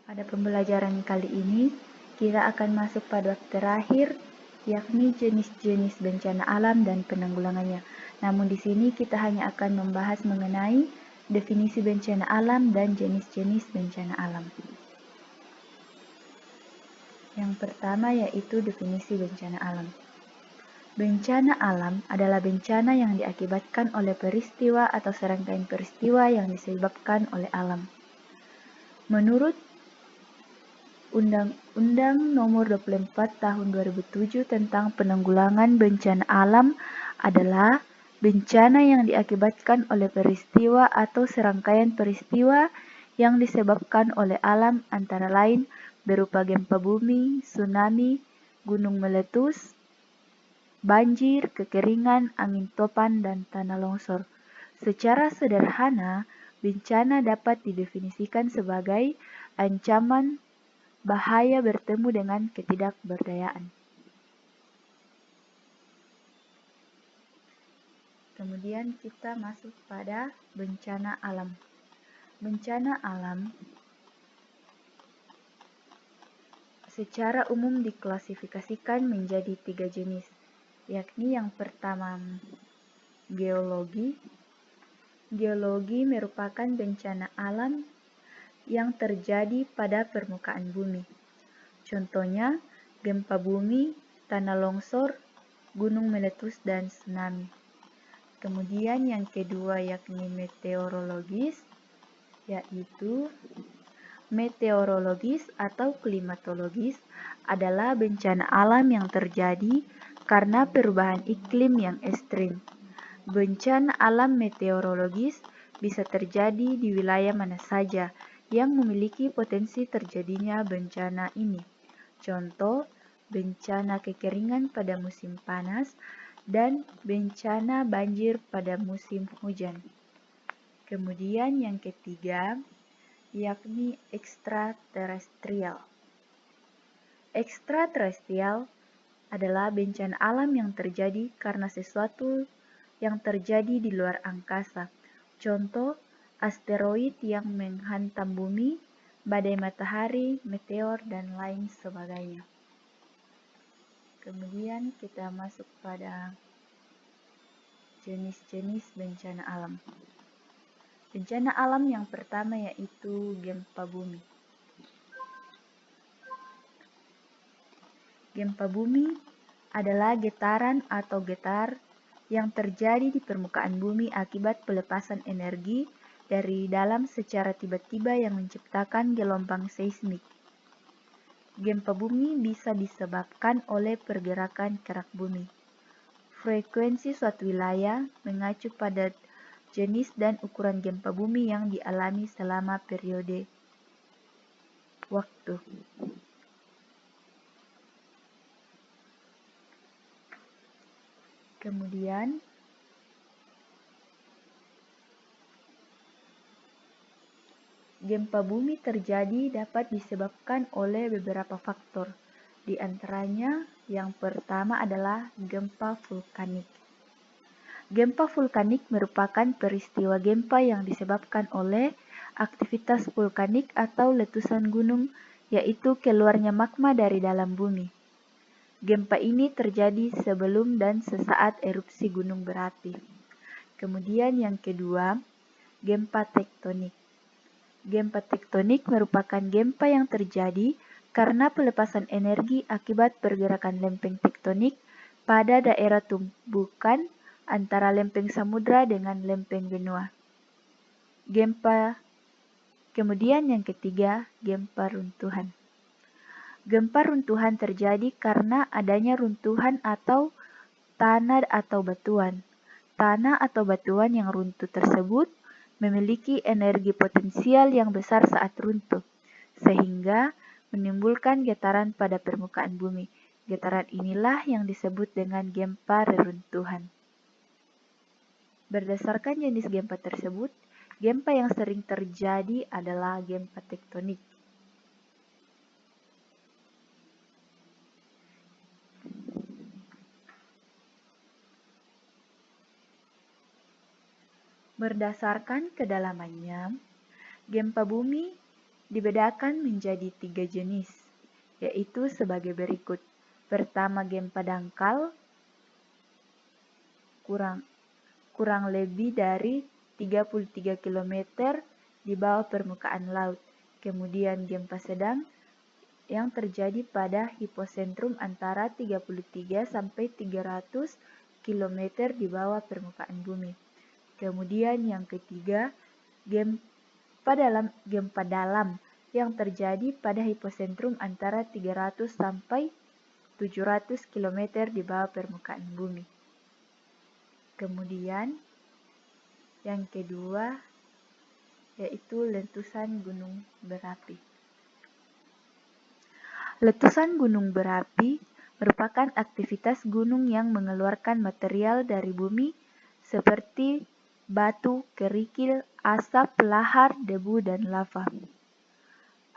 Pada pembelajaran kali ini, kita akan masuk pada bab terakhir, yakni jenis-jenis bencana alam dan penanggulangannya. Namun di sini kita hanya akan membahas mengenai definisi bencana alam dan jenis-jenis bencana alam. Yang pertama yaitu definisi bencana alam. Bencana alam adalah bencana yang diakibatkan oleh peristiwa atau serangkaian peristiwa yang disebabkan oleh alam. Menurut Undang-Undang Nomor 24 Tahun 2007 tentang Penanggulangan Bencana Alam adalah bencana yang diakibatkan oleh peristiwa atau serangkaian peristiwa yang disebabkan oleh alam antara lain berupa gempa bumi, tsunami, gunung meletus, banjir, kekeringan, angin topan, dan tanah longsor. Secara sederhana, bencana dapat didefinisikan sebagai ancaman bahaya bertemu dengan ketidakberdayaan. Kemudian kita masuk pada bencana alam. Bencana alam secara umum diklasifikasikan menjadi 3 jenis, yakni yang pertama geologi. Geologi merupakan bencana alam yang terjadi pada permukaan bumi. Contohnya, gempa bumi, tanah longsor, gunung meletus, dan tsunami. Kemudian yang kedua yakni meteorologis, yaitu meteorologis atau klimatologis adalah bencana alam yang terjadi karena perubahan iklim yang ekstrim. Bencana alam meteorologis bisa terjadi di wilayah mana saja yang memiliki potensi terjadinya bencana ini. Contoh, bencana kekeringan pada musim panas dan bencana banjir pada musim hujan. Kemudian yang ketiga, yakni ekstraterestrial. Ekstraterestrial adalah bencana alam yang terjadi karena sesuatu yang terjadi di luar angkasa. Contoh, asteroid yang menghantam bumi, badai matahari, meteor, dan lain sebagainya. Kemudian kita masuk pada jenis-jenis bencana alam. Bencana alam yang pertama yaitu gempa bumi. Gempa bumi adalah getaran atau getar yang terjadi di permukaan bumi akibat pelepasan energi dari dalam secara tiba-tiba yang menciptakan gelombang seismik. Gempa bumi bisa disebabkan oleh pergerakan kerak bumi. Frekuensi suatu wilayah mengacu pada jenis dan ukuran gempa bumi yang dialami selama periode waktu. Kemudian, gempa bumi terjadi dapat disebabkan oleh beberapa faktor. Di antaranya, yang pertama adalah gempa vulkanik. Gempa vulkanik merupakan peristiwa gempa yang disebabkan oleh aktivitas vulkanik atau letusan gunung, yaitu keluarnya magma dari dalam bumi. Gempa ini terjadi sebelum dan sesaat erupsi gunung berapi. Kemudian yang kedua, gempa tektonik. Gempa tektonik merupakan gempa yang terjadi karena pelepasan energi akibat pergerakan lempeng tektonik pada daerah tumbukan antara lempeng samudra dengan lempeng benua. Kemudian yang ketiga, gempa runtuhan. Gempa runtuhan terjadi karena adanya runtuhan atau tanah atau batuan. Tanah atau batuan yang runtuh tersebut memiliki energi potensial yang besar saat runtuh, sehingga menimbulkan getaran pada permukaan bumi. Getaran inilah yang disebut dengan gempa reruntuhan. Berdasarkan jenis gempa tersebut, gempa yang sering terjadi adalah gempa tektonik. Berdasarkan kedalamannya, gempa bumi dibedakan menjadi 3 jenis, yaitu sebagai berikut. Pertama, gempa dangkal, kurang lebih dari 33 km di bawah permukaan laut. Kemudian gempa sedang yang terjadi pada hiposentrum antara 33 sampai 300 km di bawah permukaan bumi. Kemudian yang ketiga, gempa dalam yang terjadi pada hiposentrum antara 300 sampai 700 km di bawah permukaan bumi. Kemudian yang kedua yaitu letusan gunung berapi. Letusan gunung berapi merupakan aktivitas gunung yang mengeluarkan material dari bumi seperti batu, kerikil, asap, lahar, debu, dan lava.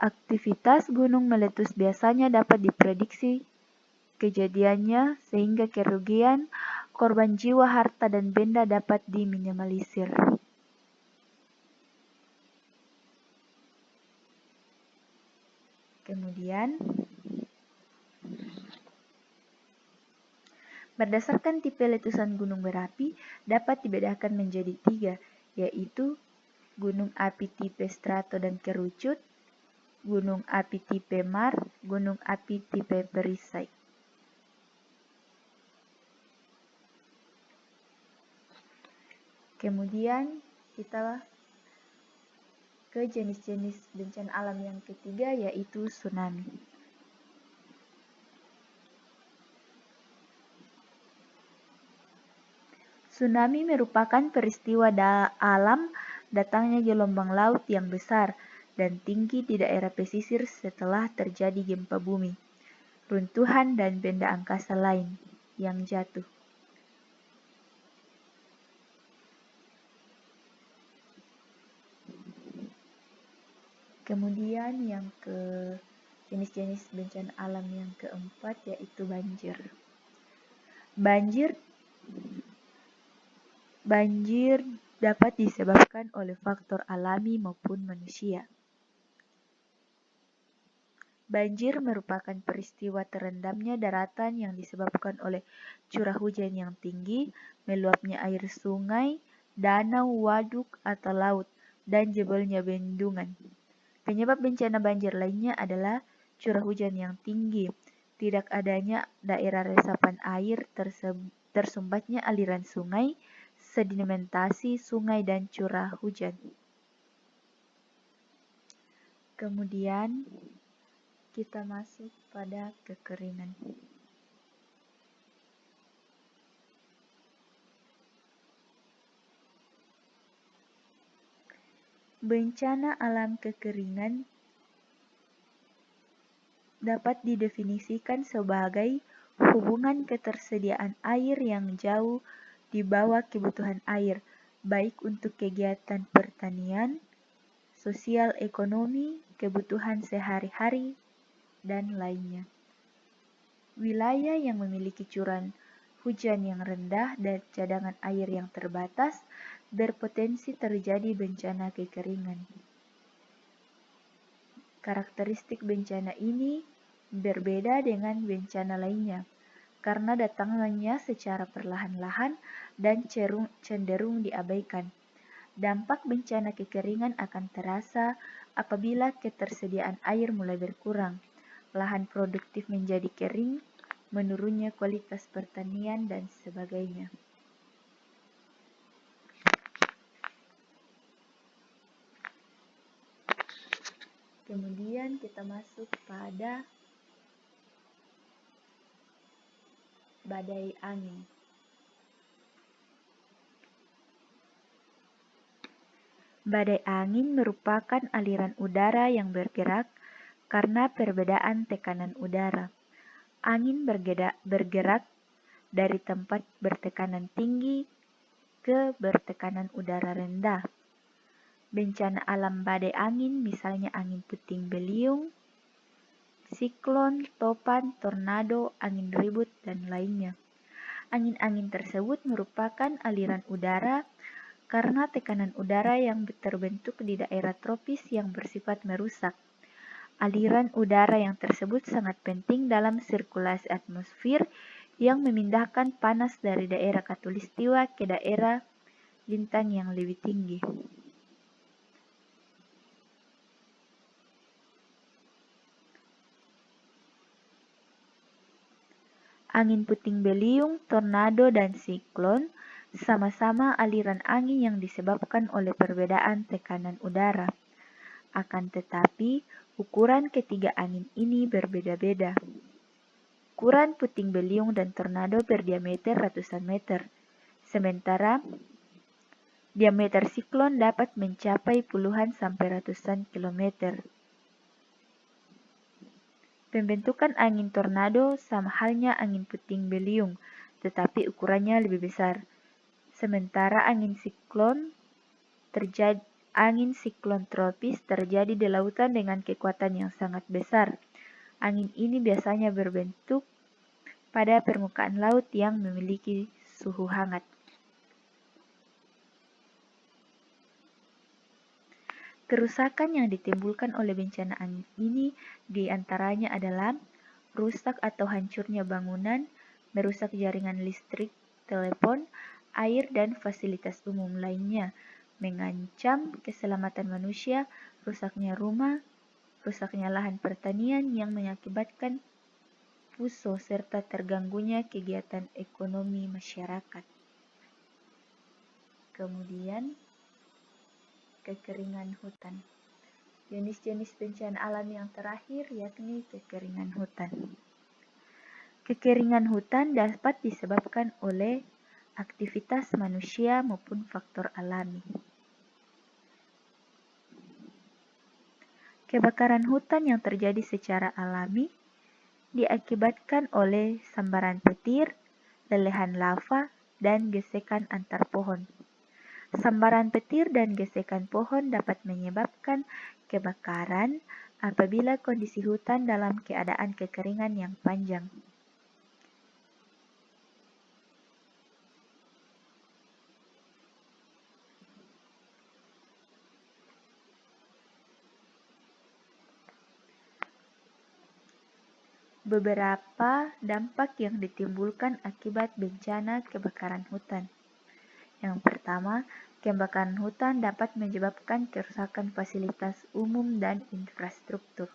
Aktivitas gunung meletus biasanya dapat diprediksi kejadiannya sehingga kerugian, korban jiwa, harta, dan benda dapat diminimalisir. Kemudian, berdasarkan tipe letusan gunung berapi dapat dibedakan menjadi 3, yaitu gunung api tipe strato dan kerucut, gunung api tipe mar, gunung api tipe perisai. Kemudian kita ke jenis-jenis bencana alam yang ketiga, yaitu tsunami. Tsunami merupakan peristiwa alam datangnya gelombang laut yang besar dan tinggi di daerah pesisir setelah terjadi gempa bumi, runtuhan, dan benda angkasa lain yang jatuh. Kemudian yang ke jenis-jenis bencana alam yang keempat yaitu banjir. Banjir dapat disebabkan oleh faktor alami maupun manusia. Banjir merupakan peristiwa terendamnya daratan yang disebabkan oleh curah hujan yang tinggi, meluapnya air sungai, danau, waduk, atau laut, dan jebolnya bendungan. Penyebab bencana banjir lainnya adalah curah hujan yang tinggi, tidak adanya daerah resapan air, tersumbatnya aliran sungai, sedimentasi sungai, dan curah hujan. Kemudian kita masuk pada kekeringan. Bencana alam kekeringan dapat didefinisikan sebagai hubungan ketersediaan air yang jauh di bawah kebutuhan air, baik untuk kegiatan pertanian, sosial ekonomi, kebutuhan sehari-hari, dan lainnya. Wilayah yang memiliki curah hujan yang rendah dan cadangan air yang terbatas berpotensi terjadi bencana kekeringan. Karakteristik bencana ini berbeda dengan bencana lainnya karena datangnya secara perlahan-lahan dan cenderung diabaikan. Dampak bencana kekeringan akan terasa apabila ketersediaan air mulai berkurang, lahan produktif menjadi kering, menurunnya kualitas pertanian, dan sebagainya. Kemudian kita masuk pada badai angin. Badai angin merupakan aliran udara yang bergerak karena perbedaan tekanan udara. Angin bergerak dari tempat bertekanan tinggi ke bertekanan udara rendah. Bencana alam badai angin misalnya angin puting beliung, siklon, topan, tornado, angin ribut, dan lainnya. Angin-angin tersebut merupakan aliran udara karena tekanan udara yang terbentuk di daerah tropis yang bersifat merusak. Aliran udara yang tersebut sangat penting dalam sirkulasi atmosfer yang memindahkan panas dari daerah khatulistiwa ke daerah lintang yang lebih tinggi. Angin puting beliung, tornado, dan siklon sama-sama aliran angin yang disebabkan oleh perbedaan tekanan udara. Akan tetapi, ukuran ketiga angin ini berbeda-beda. Ukuran puting beliung dan tornado berdiameter ratusan meter, sementara diameter siklon dapat mencapai puluhan sampai ratusan kilometer. Pembentukan angin tornado sama halnya angin puting beliung, tetapi ukurannya lebih besar. Sementara angin siklon tropis terjadi di lautan dengan kekuatan yang sangat besar. Angin ini biasanya berbentuk pada permukaan laut yang memiliki suhu hangat. Kerusakan yang ditimbulkan oleh bencana angin ini diantaranya adalah rusak atau hancurnya bangunan, merusak jaringan listrik, telepon, air, dan fasilitas umum lainnya, mengancam keselamatan manusia, rusaknya rumah, rusaknya lahan pertanian yang mengakibatkan puso serta terganggunya kegiatan ekonomi masyarakat. Kemudian, kekeringan hutan. Jenis-jenis bencana alam yang terakhir yakni kekeringan hutan. Kekeringan hutan dapat disebabkan oleh aktivitas manusia maupun faktor alami. Kebakaran hutan yang terjadi secara alami diakibatkan oleh sambaran petir, lelehan lava, dan gesekan antar pohon. Sambaran petir dan gesekan pohon dapat menyebabkan kebakaran apabila kondisi hutan dalam keadaan kekeringan yang panjang. Beberapa dampak yang ditimbulkan akibat bencana kebakaran hutan. Yang pertama, kebakaran hutan dapat menyebabkan kerusakan fasilitas umum dan infrastruktur.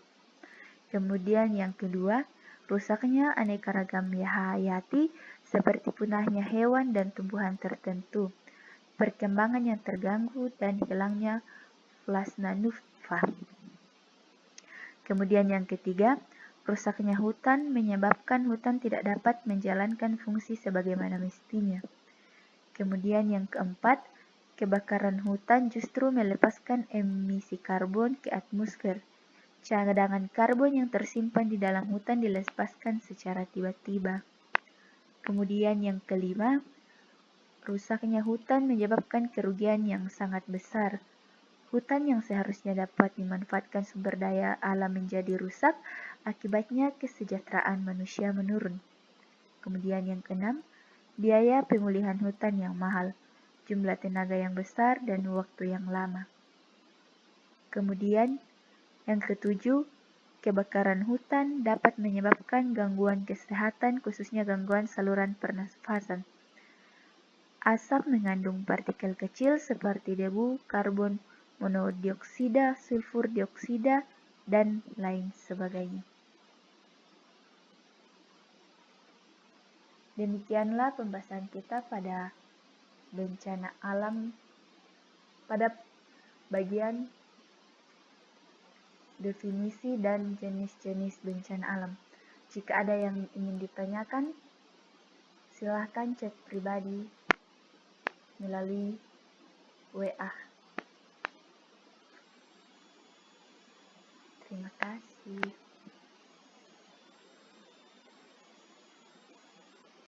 Kemudian yang kedua, rusaknya aneka ragam hayati seperti punahnya hewan dan tumbuhan tertentu, perkembangan yang terganggu, dan hilangnya plasma nutfah. Kemudian yang ketiga, rusaknya hutan menyebabkan hutan tidak dapat menjalankan fungsi sebagaimana mestinya. Kemudian yang keempat, kebakaran hutan justru melepaskan emisi karbon ke atmosfer. Cadangan karbon yang tersimpan di dalam hutan dilepaskan secara tiba-tiba. Kemudian yang kelima, rusaknya hutan menyebabkan kerugian yang sangat besar. Hutan yang seharusnya dapat dimanfaatkan sumber daya alam menjadi rusak, akibatnya kesejahteraan manusia menurun. Kemudian yang keenam, biaya pemulihan hutan yang mahal, jumlah tenaga yang besar, dan waktu yang lama. Kemudian, yang ketujuh, kebakaran hutan dapat menyebabkan gangguan kesehatan, khususnya gangguan saluran pernafasan. Asap mengandung partikel kecil seperti debu, karbon monodioksida, sulfur dioksida, dan lain sebagainya. Demikianlah pembahasan kita pada bencana alam pada bagian definisi dan jenis-jenis bencana alam. Jika ada yang ingin ditanyakan, silahkan chat pribadi melalui WA. Terima kasih.